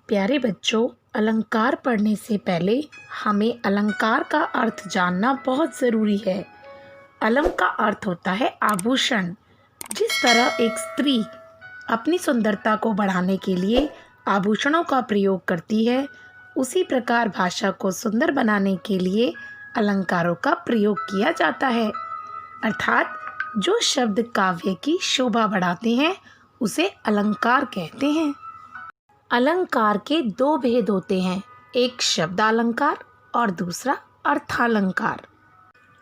प्यारे बच्चों, अलंकार पढ़ने से पहले हमें अलंकार का अर्थ जानना बहुत ज़रूरी है। अलंक का अर्थ होता है आभूषण। जिस तरह एक स्त्री अपनी सुंदरता को बढ़ाने के लिए आभूषणों का प्रयोग करती है, उसी प्रकार भाषा को सुंदर बनाने के लिए अलंकारों का प्रयोग किया जाता है। अर्थात जो शब्द काव्य की शोभा बढ़ाते हैं उसे अलंकार कहते हैं। अलंकार के दो भेद होते हैं, एक शब्दालंकार और दूसरा अर्थालंकार।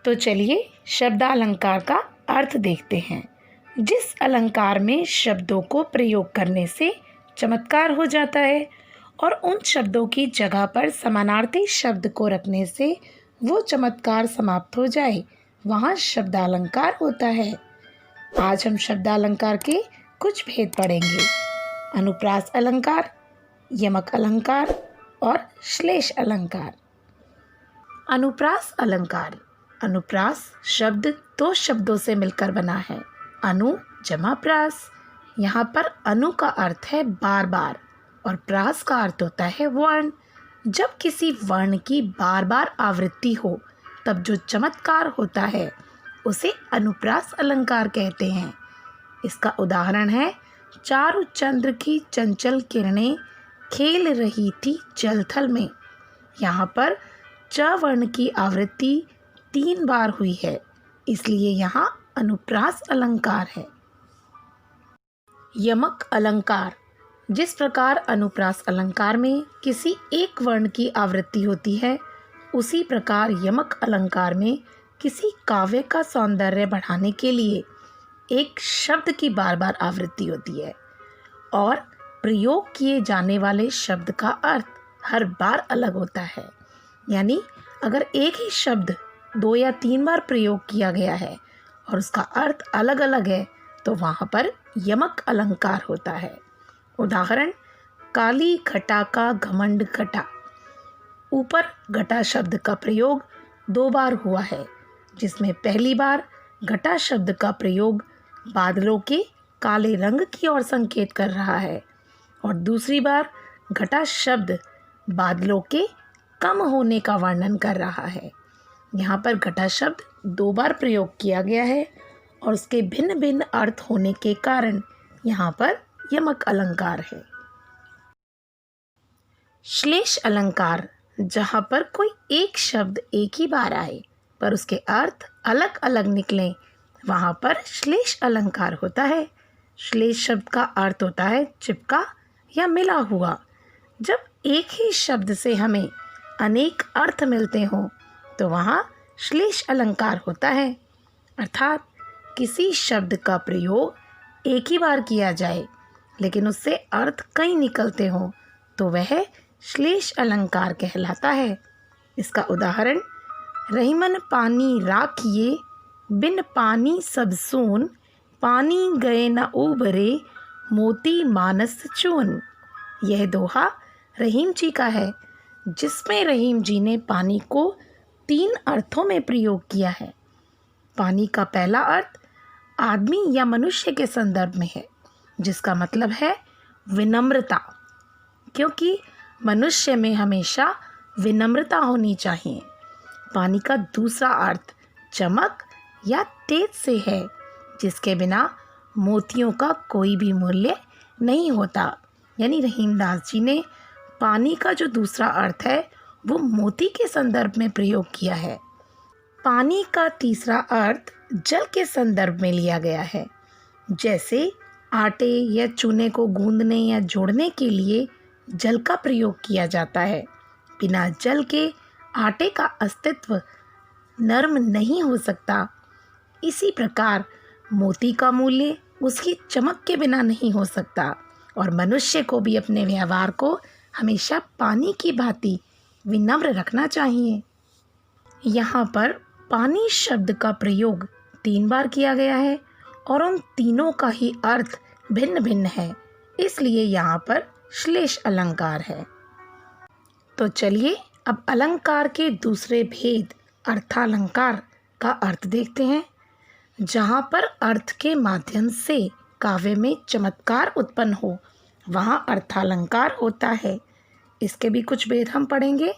तो चलिए शब्दालंकार का अर्थ देखते हैं। जिस अलंकार में शब्दों को प्रयोग करने से चमत्कार हो जाता है और उन शब्दों की जगह पर समानार्थी शब्द को रखने से वो चमत्कार समाप्त हो जाए, वहाँ शब्दालंकार होता है। आज हम शब्दालंकार के कुछ भेद पढ़ेंगे। अनुप्रास अलंकार, यमक अलंकार और श्लेष अलंकार। अनुप्रास अलंकार। अनुप्रास शब्द दो शब्दों से मिलकर बना है, अनु जमा प्रास। यहाँ पर अनु का अर्थ है बार बार और प्रास का अर्थ होता है वर्ण। जब किसी वर्ण की बार बार आवृत्ति हो तब जो चमत्कार होता है उसे अनुप्रास अलंकार कहते हैं। इसका उदाहरण है, चारु चंद्र की चंचल किरणें खेल रही थी जलथल में। यहाँ पर च वर्ण की आवृत्ति 3 बार हुई है, इसलिए यहाँ अनुप्रास अलंकार है। यमक अलंकार। जिस प्रकार अनुप्रास अलंकार में किसी एक वर्ण की आवृत्ति होती है, उसी प्रकार यमक अलंकार में किसी काव्य का सौंदर्य बढ़ाने के लिए एक शब्द की बार बार आवृत्ति होती है और प्रयोग किए जाने वाले शब्द का अर्थ हर बार अलग होता है। यानी अगर एक ही शब्द 2 या 3 बार प्रयोग किया गया है और उसका अर्थ अलग अलग है तो वहाँ पर यमक अलंकार होता है। उदाहरण, काली घटा का घमंड घटा। ऊपर घटा शब्द का प्रयोग 2 बार हुआ है, जिसमें पहली बार घटा शब्द का प्रयोग बादलों के काले रंग की ओर संकेत कर रहा है और दूसरी बार घटा शब्द बादलों के कम होने का वर्णन कर रहा है। यहाँ पर घटा शब्द 2 बार प्रयोग किया गया है और उसके भिन्न भिन्न अर्थ होने के कारण यहाँ पर यमक अलंकार है। श्लेष अलंकार। जहाँ पर कोई एक शब्द एक ही बार आए पर उसके अर्थ अलग अलग निकलें, वहाँ पर श्लेष अलंकार होता है। श्लेष शब्द का अर्थ होता है चिपका या मिला हुआ। जब एक ही शब्द से हमें अनेक अर्थ मिलते हों तो वहाँ श्लेष अलंकार होता है। अर्थात किसी शब्द का प्रयोग एक ही बार किया जाए लेकिन उससे अर्थ कई निकलते हों तो वह श्लेष अलंकार कहलाता है। इसका उदाहरण, रहीमन पानी राखिए बिन पानी सब सून, पानी गए न उबरे मोती मानस चून। यह दोहा रहीम जी का है, जिसमें रहीम जी ने पानी को 3 अर्थों में प्रयोग किया है। पानी का पहला अर्थ आदमी या मनुष्य के संदर्भ में है, जिसका मतलब है विनम्रता, क्योंकि मनुष्य में हमेशा विनम्रता होनी चाहिए। पानी का दूसरा अर्थ चमक या तेज से है, जिसके बिना मोतियों का कोई भी मूल्य नहीं होता। यानी रहीमदास जी ने पानी का जो दूसरा अर्थ है वो मोती के संदर्भ में प्रयोग किया है। पानी का तीसरा अर्थ जल के संदर्भ में लिया गया है। जैसे आटे या चूने को गूंदने या जोड़ने के लिए जल का प्रयोग किया जाता है। बिना जल के आटे का अस्तित्व नर्म नहीं हो सकता। इसी प्रकार मोती का मूल्य उसकी चमक के बिना नहीं हो सकता और मनुष्य को भी अपने व्यवहार को हमेशा पानी की भांति विनम्र रखना चाहिए। यहाँ पर पानी शब्द का प्रयोग 3 बार किया गया है और उन तीनों का ही अर्थ भिन्न भिन्न है, इसलिए यहाँ पर श्लेष अलंकार है। तो चलिए अब अलंकार के दूसरे भेद अर्थालंकार का अर्थ देखते हैं। जहाँ पर अर्थ के माध्यम से काव्य में चमत्कार उत्पन्न हो वहाँ अर्थालंकार होता है। इसके भी कुछ भेद हम पढ़ेंगे।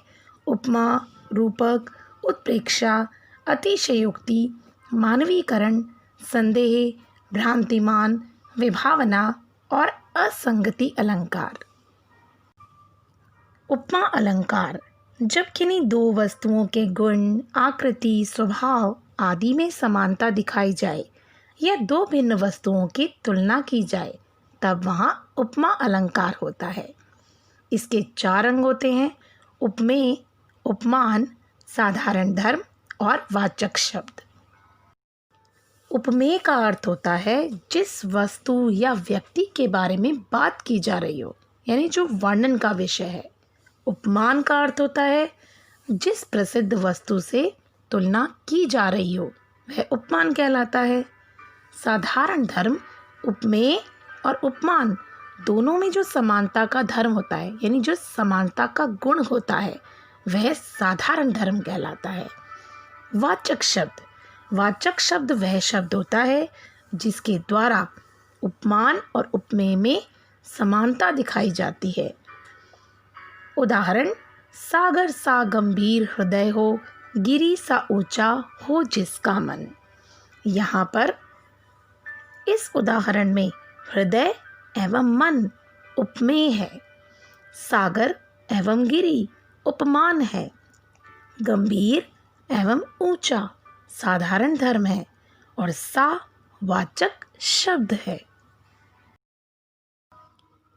उपमा, रूपक, उत्प्रेक्षा, अतिशयोक्ति, मानवीकरण, संदेह, भ्रांतिमान, विभावना और असंगति अलंकार। उपमा अलंकार जब किन्हीं दो वस्तुओं के गुण, आकृति, स्वभाव आदि में समानता दिखाई जाए या दो भिन्न वस्तुओं की तुलना की जाए तब वहाँ उपमा अलंकार होता है। इसके 4 अंग होते हैं: उपमेय, उपमान, साधारण धर्म और वाचक शब्द। उपमेय का अर्थ होता है जिस वस्तु या व्यक्ति के बारे में बात की जा रही हो, यानी जो वर्णन का विषय है। उपमान का अर्थ होता है जिस प्रसिद्ध वस्तु से तुलना की जा रही हो, वह उपमान कहलाता है। साधारण धर्म उपमेय और उपमान दोनों में जो समानता का धर्म होता है, यानी जो समानता का गुण होता है, वह साधारण धर्म कहलाता है। वाचक शब्द वह शब्द होता है जिसके द्वारा उपमान और उपमेय में समानता दिखाई जाती है। उदाहरण: सागर सा गंभीर हृदय हो, गिरी सा ऊंचा हो जिसका मन। यहाँ पर इस उदाहरण में हृदय एवं मन उपमेय है, सागर एवं गिरी उपमान है, गंभीर एवं ऊंचा साधारण धर्म है और सा वाचक शब्द है।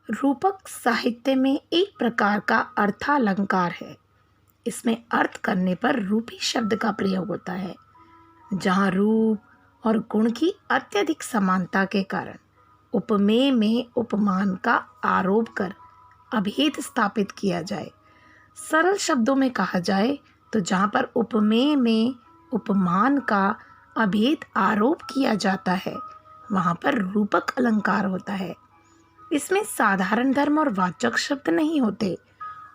रूपक साहित्य में एक प्रकार का अर्थालंकार है। इसमें अर्थ करने पर रूपी शब्द का प्रयोग होता है। जहाँ रूप और गुण की अत्यधिक समानता के कारण उपमेय में उपमान का आरोप कर अभेद स्थापित किया जाए। सरल शब्दों में कहा जाए तो जहाँ पर उपमेय में उपमान का अभेद आरोप किया जाता है, वहाँ पर रूपक अलंकार होता है। इसमें साधारण धर्म और वाचक शब्द नहीं होते।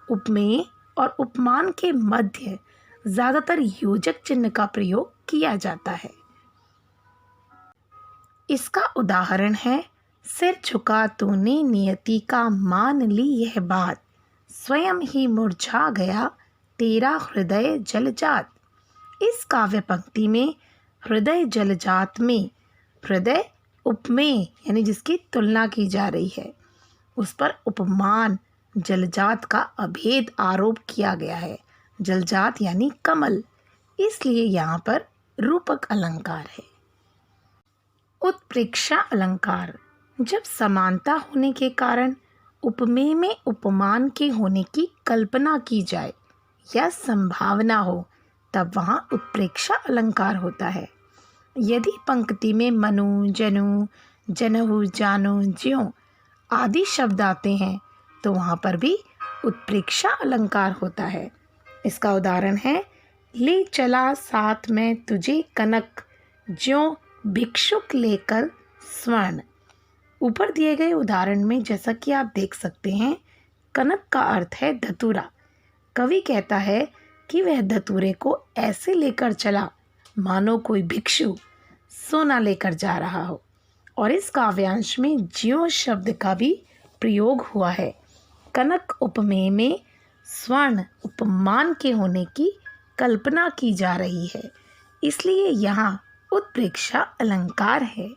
उपमेय और उपमान के मध्य ज़्यादातर योजक चिन्ह का प्रयोग किया जाता है। इसका उदाहरण है: सिर झुका तूने नियति का, मान ली यह बात, स्वयं ही मुरझा गया तेरा हृदय जलजात। इस काव्य पंक्ति में हृदय जलजात में हृदय उपमेय यानी जिसकी तुलना की जा रही है, उस पर उपमान जलजात का अभेद आरोप किया गया है। जलजात यानी कमल, इसलिए यहाँ पर रूपक अलंकार है। उत्प्रेक्षा अलंकार जब समानता होने के कारण उपमेय में उपमान के होने की कल्पना की जाए या संभावना हो, तब वहाँ उत्प्रेक्षा अलंकार होता है। यदि पंक्ति में मनु, जनु, जनहु, जानो, ज्यों आदि शब्द आते हैं तो वहाँ पर भी उत्प्रेक्षा अलंकार होता है। इसका उदाहरण है: ले चला साथ में तुझे कनक, ज्यों भिक्षुक लेकर स्वर्ण। ऊपर दिए गए उदाहरण में जैसा कि आप देख सकते हैं, कनक का अर्थ है धतूरा। कवि कहता है कि वह धतूरे को ऐसे लेकर चला मानो कोई भिक्षु सोना लेकर जा रहा हो। और इस काव्यांश में ज्यों शब्द का भी प्रयोग हुआ है। कनक उपमेय में स्वर्ण उपमान के होने की कल्पना की जा रही है, इसलिए यहाँ उत्प्रेक्षा अलंकार है।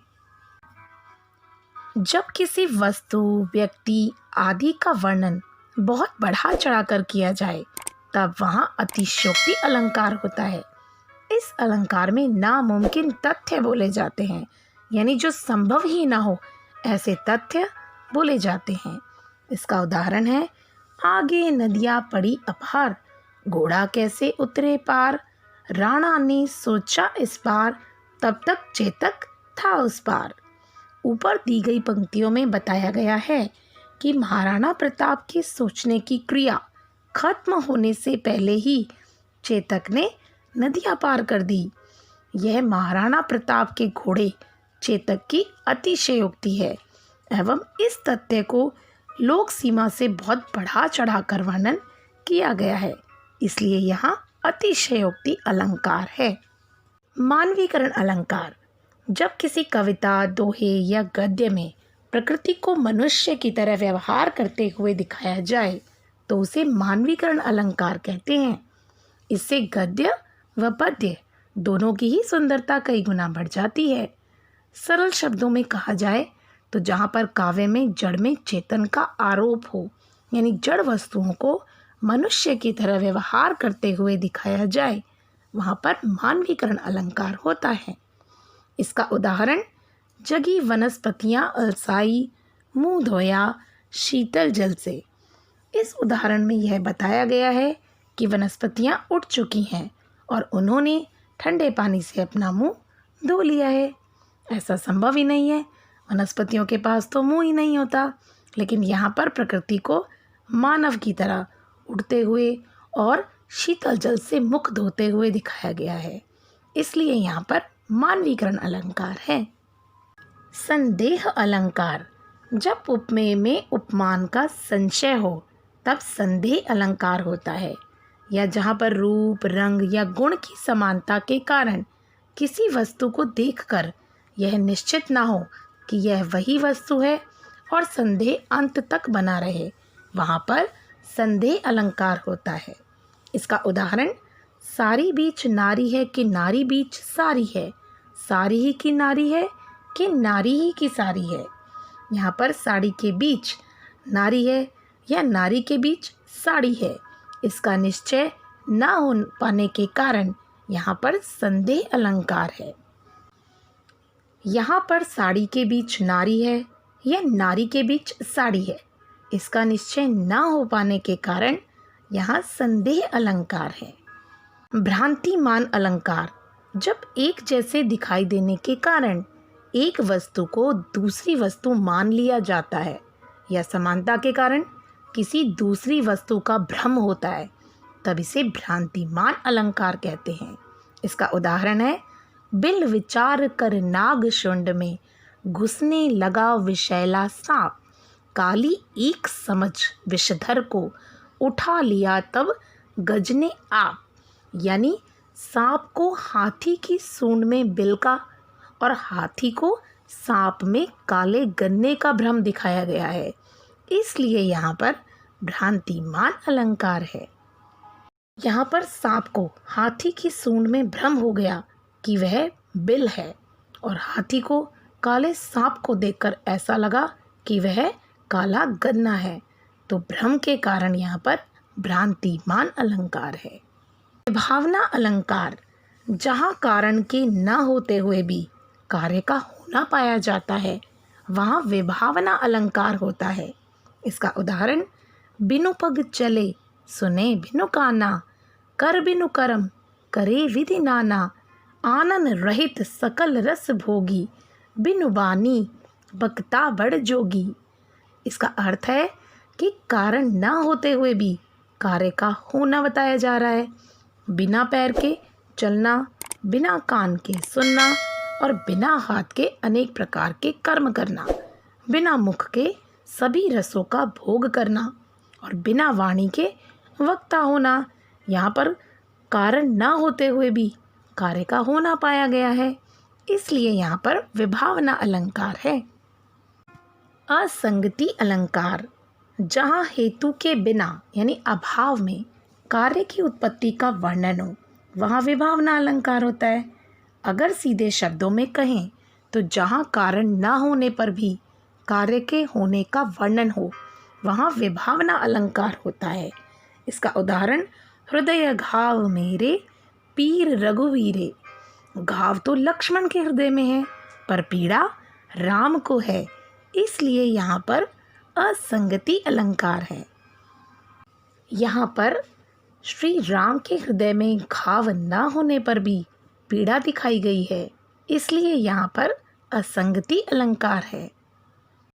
जब किसी वस्तु, व्यक्ति आदि का वर्णन बहुत बढ़ा चढ़ाकर किया जाए तब वहाँ अतिशयोक्ति अलंकार होता है। इस अलंकार में नामुमकिन तथ्य बोले जाते हैं, यानी जो संभव ही ना हो ऐसे तथ्य बोले जाते हैं। इसका उदाहरण है: आगे नदियाँ पड़ी अपार, घोड़ा कैसे उतरे पार, राणा ने सोचा इस बार, तब तक चेतक था उस पार। ऊपर दी गई पंक्तियों में बताया गया है कि महाराणा प्रताप के सोचने की क्रिया खत्म होने से पहले ही चेतक ने नदियाँ पार कर दी। यह महाराणा प्रताप के घोड़े चेतक की अतिशयोक्ति है एवं इस तथ्य को लोक सीमा से बहुत बढ़ा चढ़ा कर वर्णन किया गया है, इसलिए यहाँ अतिशयोक्ति अलंकार है। मानवीकरण अलंकार जब किसी कविता, दोहे या गद्य में प्रकृति को मनुष्य की तरह व्यवहार करते हुए दिखाया जाए तो उसे मानवीकरण अलंकार कहते हैं। इससे गद्य व पद्य दोनों की ही सुंदरता कई गुना बढ़ जाती है। सरल शब्दों में कहा जाए तो जहाँ पर काव्य में जड़ में चेतन का आरोप हो, यानी जड़ वस्तुओं को मनुष्य की तरह व्यवहार करते हुए दिखाया जाए, वहाँ पर मानवीकरण अलंकार होता है। इसका उदाहरण जगी वनस्पतियाँ अलसाई, मुँह धोया शीतल जल से। इस उदाहरण में यह बताया गया है कि वनस्पतियाँ उठ चुकी हैं और उन्होंने ठंडे पानी से अपना मुंह धो लिया है। ऐसा संभव ही नहीं है, वनस्पतियों के पास तो मुंह ही नहीं होता। लेकिन यहाँ पर प्रकृति को मानव की तरह उठते हुए और शीतल जल से मुख धोते हुए दिखाया गया है, इसलिए यहाँ पर मानवीकरण अलंकार है। संदेह अलंकार, जब उपमेय में उपमान का संशय हो तब संदेह अलंकार होता है, या जहाँ पर रूप, रंग या गुण की समानता के कारण किसी वस्तु को देखकर यह निश्चित ना हो कि यह वही वस्तु है और संदेह अंत तक बना रहे, वहाँ पर संदेह अलंकार होता है। इसका उदाहरण सारी बीच नारी है कि नारी बीच सारी है, सारी ही की नारी है कि नारी ही की सारी है। यहाँ पर साड़ी के बीच नारी है या नारी के बीच साड़ी है, इसका निश्चय ना हो पाने के कारण यहाँ पर संदेह अलंकार है। यहाँ पर साड़ी के बीच नारी है या नारी के बीच साड़ी है, इसका निश्चय ना हो पाने के कारण यहाँ संदेह अलंकार है। भ्रांतिमान अलंकार, जब एक जैसे दिखाई देने के कारण एक वस्तु को दूसरी वस्तु मान लिया जाता है या समानता के कारण किसी दूसरी वस्तु का भ्रम होता है, तब इसे भ्रांतिमान अलंकार कहते हैं। इसका उदाहरण है बिल विचार कर नाग शुंड में, घुसने लगा विषैला सांप, काली ईख समझ विषधर को, उठा लिया तब गजने आप। यानी सांप को हाथी की सूंड में बिल का और हाथी को सांप में काले गन्ने का भ्रम दिखाया गया है, इसलिए यहाँ पर भ्रांतिमान अलंकार है। यहाँ पर सांप को हाथी की सूंड में भ्रम हो गया कि वह बिल है और हाथी को काले सांप को देखकर ऐसा लगा कि वह काला गन्ना है, तो भ्रम के कारण यहाँ पर भ्रांतिमान अलंकार है। विभावना अलंकार, जहाँ कारण के न होते हुए भी कार्य का होना पाया जाता है, वहाँ विभावना अलंकार होता है। इसका उदाहरण बिनु पग चले सुने बिनु काना, कर बिनु कर्म करे विधि नाना, आनन रहित सकल रस भोगी, बिनु बानी बकता बड़ जोगी। इसका अर्थ है कि कारण ना होते हुए भी कार्य का होना बताया जा रहा है। बिना पैर के चलना, बिना कान के सुनना और बिना हाथ के अनेक प्रकार के कर्म करना, बिना मुख के सभी रसों का भोग करना और बिना वाणी के वक्ता होना। यहाँ पर कारण ना होते हुए भी कार्य का होना पाया गया है, इसलिए यहाँ पर विभावना अलंकार है। असंगति अलंकार, जहाँ हेतु के बिना यानी अभाव में कार्य की उत्पत्ति का वर्णन हो, वहाँ विभावना अलंकार होता है। अगर सीधे शब्दों में कहें तो जहाँ कारण ना होने पर भी कार्य के होने का वर्णन हो, वहाँ विभावना अलंकार होता है। इसका उदाहरण हृदय घाव मेरे पीर रघुवीरे, घाव तो लक्ष्मण के हृदय में है पर पीड़ा राम को है, इसलिए यहाँ पर असंगति अलंकार है। यहाँ पर श्री राम के हृदय में घाव न होने पर भी पीड़ा दिखाई गई है, इसलिए यहाँ पर असंगति अलंकार है।